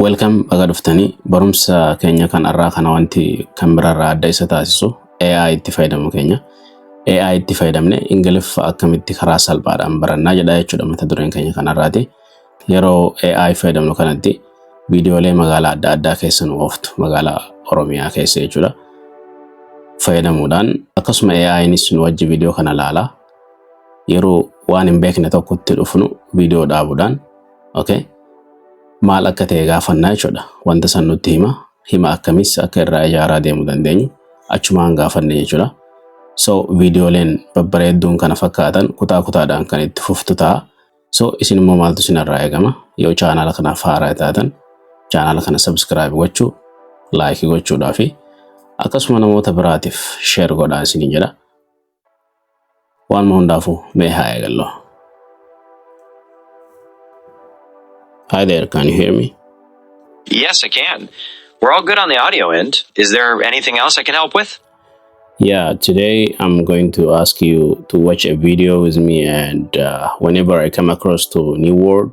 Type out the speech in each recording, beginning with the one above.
Welcome baga dhuftanii barumsa keenya kan irraa kana wanti kan birarraa adda isa taasisu AI itti fayyadamu keenya. AI itti fayyadamne Ingiliffa akkamitti karaa salphaadhaan barannaa jedha jechuudha mata dureen keenya kanarraati. Yeroo AI fayyadamnu kanatti viidiyoolee magaalaa adda addaa keessa nu ooftu magaalaa Oromiyaa keessa jechuudha. Fayyadamuudhaan akkasuma AI'nis nu wajji viidiyoo kana ilaalaa yeroo waan hin beekne tokkotti dhufnu viidiyoo dhaabuudhaan okay maal akka ta'e gaafannaa jechuudha. Wanta san nutti hima akkamis akka irraa ijaaraa deemuu dandeenyu achumaan gaafanne jechuudha. So viidiyooleen babbareedduun kana fakkaatan kutaa kutaadhaan kan itti fuftu ta'a. So isin immoo maaltu isinirraa eegama? Yoo chaanaala kanaaf haaraa taatan chaanaala kana subscribe gochuu, like gochuudhaa fi akkasuma namoota biraatiif share godhaa isiniin jedha. Waan hundaafuu mee haa eegallu. Hi there, can you hear me? Yes, I can. We're all good on the audio end. Is there anything else I can help with? Yeah, today I'm going to ask you to watch a video with me, and whenever I come across to a new word,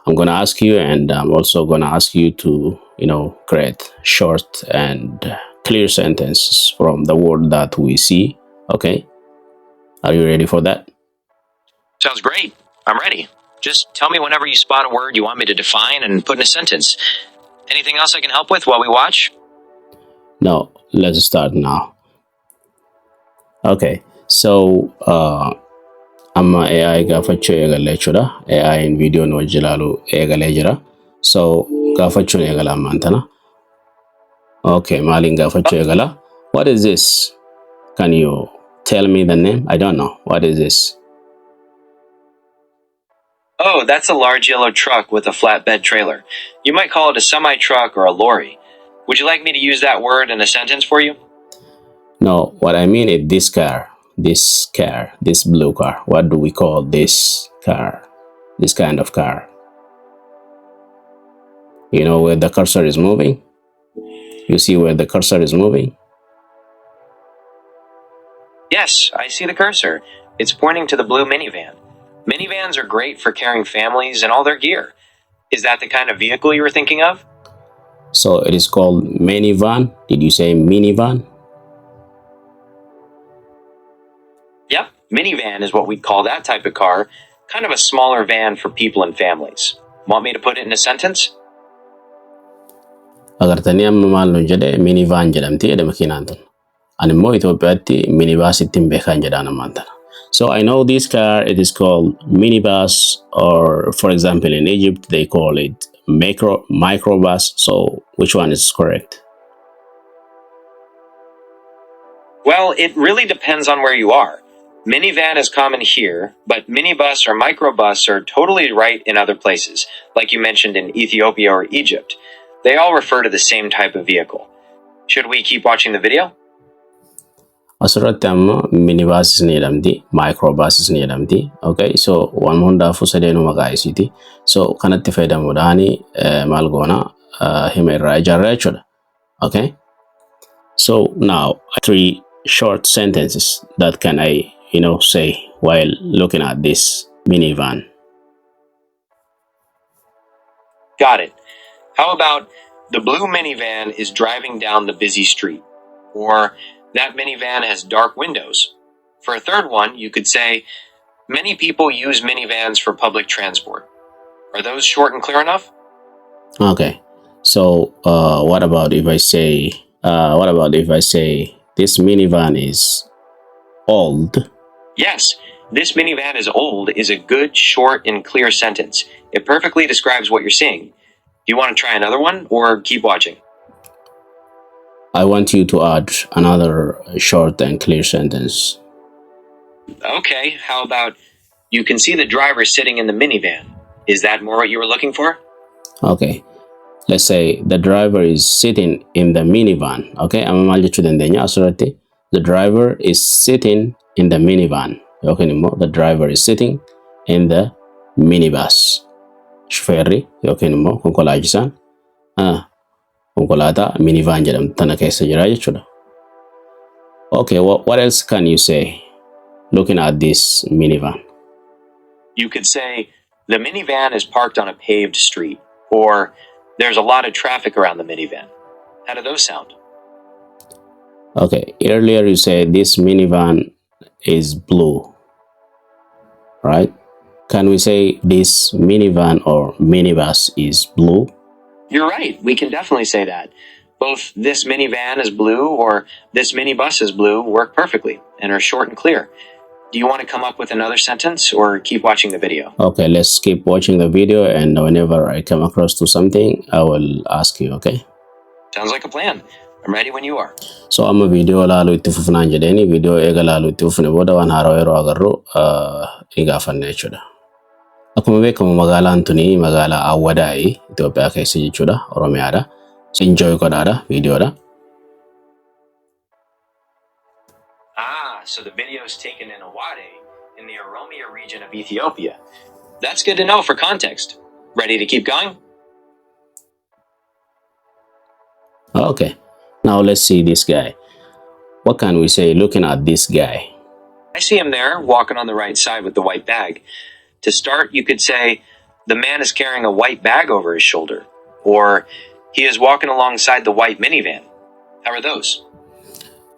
I'm going to ask you, and I'm also going to ask you to, create short and clear sentences from the word that we see. Okay? Are you ready for that? Sounds great. I'm ready. Just tell me whenever you spot a word you want me to define and put in a sentence. Anything else I can help with while we watch? No, let's start now. Okay, so amma AI gaafachuu eegalee jechuudha. AI in video nu wajji ilaalu eegalee jira. So gaafachuun eegala ammaan tana. Okay, maaliin gaafachuu eegala? What is this? Can you tell me the name? I don't know. What is this? Oh, that's a large yellow truck with a flatbed trailer. You might call it a semi-truck or a lorry. Would you like me to use that word in a sentence for you? No, what I mean is this car, this blue car. What do we call this car? This kind of car. You know where the cursor is moving? You see where the cursor is moving? Yes, I see the cursor. It's pointing to the blue minivan. Minivans are great for carrying families and all their gear. Is that the kind of vehicle you were thinking of? So it is called minivan. Did you say minivan? Yep, minivan is what we'd call that type of car. Kind of a smaller van for people and families. Want me to put it in a sentence? Agartanii amma maal nu jedhe minivan jedhamti jedhe makiinaan tun. Ani immoo Itoophiyaatti minibus ittiin beekan jedhaan ammaan tana. So I know this car, it is called minibus, or for example in Egypt they call it microbus. So which one is correct? Well, it really depends on where you are. Minivan is common here, but minibus or microbus are totally right in other places, like you mentioned in Ethiopia or Egypt. They all refer to the same type of vehicle. Should we keep watching the video? Asirratti amma minibus ni jedhamti, microbus ni jedhamti. Okay, so waan hundaafuu sadeenu maqaa isiiti. So kanatti fayyadamuudhaan maal goona hima irraa ijaarraa jechuudha. Okay, so now 3 short sentences that can I say while looking at this minivan. Got it. How about the blue minivan is driving down the busy street? Or that minivan has dark windows. For a third one, you could say, many people use minivans for public transport. Are those short and clear enough? Okay. So what about if I say this minivan is old? Yes, this minivan is old is a good, short, and clear sentence. It perfectly describes what you're seeing. Do you want to try another one or keep watching? I want you to add another short and clear sentence. Okay, how about you can see the driver sitting in the minivan. Is that more what you were looking for? Okay. Let's say the driver is sitting in the minivan. Okay, the driver is sitting in the minivan. Okay, the driver is sitting in the minibus. Shufeerri yookiin immoo konkolaachisaan konkolaataa minivan jedhamtu tana keessa jira jechuudha. Okay, what else can you say looking at this minivan? You could say, the minivan is parked on a paved street. Or, There's a lot of traffic around the minivan. How do those sound? Okay, earlier you said this minivan is blue, right? Can we say this minivan or minibus is blue? You're right. We can definitely say that. Both this minivan is blue or this minibus is blue work perfectly and are short and clear. Do you want to come up with another sentence or keep watching the video? Okay, let's keep watching the video, and whenever I come across to something, I will ask you, okay? Sounds like a plan. I'm ready when you are. So amma video laalu itti fufnaan jedheeni video eega laalu itti fufne booda waan haaroo yeroo agarru igaafanne jechuudha. Akkuma beekamu magaalaan tuni magaalaa Aawaday Itoophiyaa keessa jechuudha, Oromiyaadha. So enjoy godhaadha videodha. So the video is taken in Aawaday in the Oromia region of Ethiopia. That's good to know for context. Ready to keep going? Okay, now let's see this guy. What can we say looking at this guy? I see him there, walking on the right side with the white bag. To start, you could say, the man is carrying a white bag over his shoulder. Or, he is walking alongside the white minivan. How are those?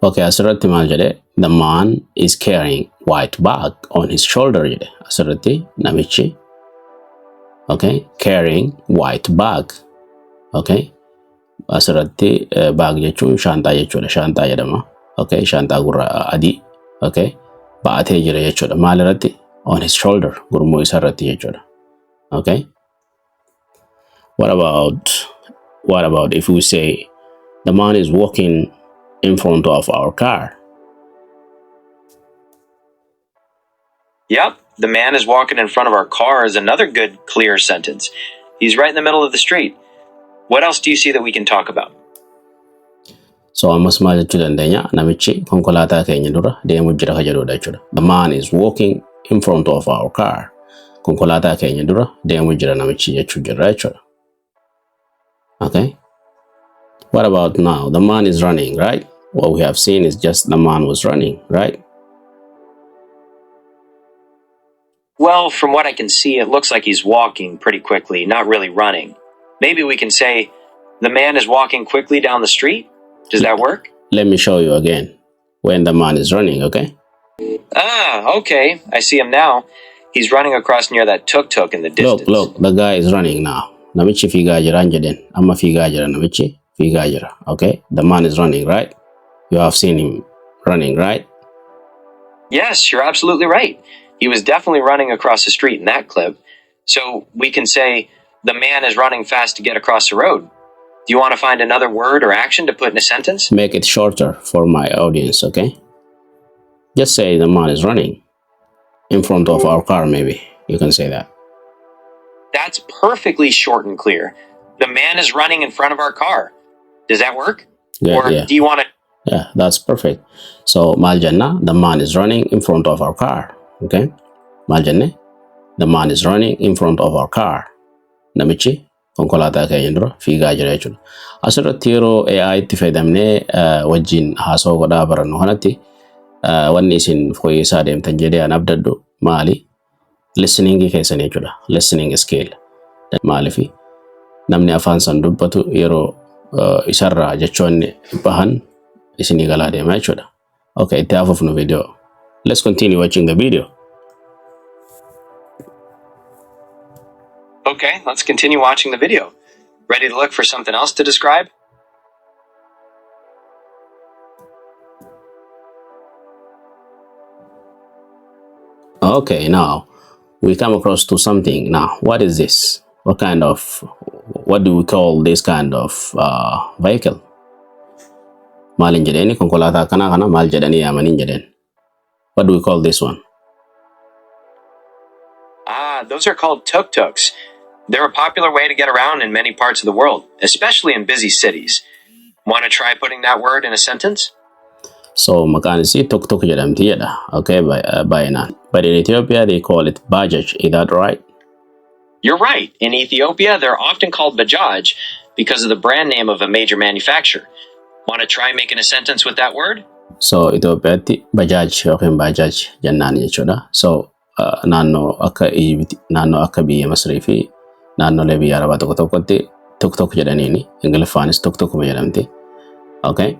Okay, asirratti maal jedhe? The man is carrying white bag on his shoulder jedhe. Asirratti namichi. Okay, carrying white bag. Okay, asirratti bag jechuun shaantaa jechuudha. Shaantaa jedhama. Okay, shaantaa gurra adii. Okay, baatee jira jechuudha. Maal irratti? On his shoulder. Gurmuu isa irratti jechuudha. Okay. What about if we say the man is walking in front of our car? Yep, the man is walking in front of our car is another good, clear sentence. He's right in the middle of the street. What else do you see that we can talk about? So ammas maal jechuu dandeenya? Namichi konkolaataa keenya dura deemuu jira ka jedhudha jechuudha. The man is walking in front of our car. Konkolaataa keenya dura deemuu jira namichi jechuu jira jechuudha. Okay. What about now? The man is running, right? What we have seen is just the man was running, right? Well, from what I can see, it looks like he's walking pretty quickly, not really running. Maybe we can say, the man is walking quickly down the street? Does that work? Let me show you again when the man is running, okay? Okay. I see him now. He's running across near that tuk-tuk in the distance. Look, the guy is running now. Namichi fiigaa jira jedhen. Amma fiigaa jira namichi fiigaa jira, okay? The man is running, right? You have seen him running, right? Yes, you're absolutely right. He was definitely running across the street in that clip. So we can say, the man is running fast to get across the road. Do you want to find another word or action to put in a sentence? Make it shorter for my audience, okay? Just say the man is running in front of our car, maybe. You can say that. That's perfectly short and clear. The man is running in front of our car. Does that work? Yeah. Do you want to... Yeah, that's perfect. So, maal jenna, the man is running in front of our car. Okay? Maal jenne, the man is running in front of our car. Namichi konkolaataa keenya dura fiigaa jira jechuudha. Asirratti yeroo AI itti fayyadamnee wajjin haasawaa godhaa barannu kanatti wanni isin fooyyessaa deemtan jedhee an abdadhu maali? Listening keessan jechuudha. Listening skill. Maalifi namni afaan san dubbatu yeroo isarraa jechoonni bahan isinii galaa deema jechuudha. Okay, itti hafuufnu video. Let's continue watching the video. Okay, let's continue watching the video. Ready to look for something else to describe? Okay, now we come across to something. Now, what is this? What do we call this kind of vehicle? Maalin jedheni konkolaataa kana maal jedhanii yaamanii jedhen. What do we call this one? Those are called tuk-tuks. They're a popular way to get around in many parts of the world, especially in busy cities. Want to try putting that word in a sentence? So, maqaan isii tuk-tuk jedhamti jedha. Okay, baay'inaan. But in Ethiopia, they call it bajaj. Is that right? You're right. In Ethiopia, they're often called bajaj because of the brand name of a major manufacturer. Want to try making a sentence with that word? So, Itoophiyaatti bajaj yookiin bajaj jennaan jechuudha. So, naannoo akka biyya Masrii fi naannolee biyya Arabaa tokko tokkotti Tuk-tuk jedhaniini Ingiliffaanis Tuk-tuk jedhamti. Okay.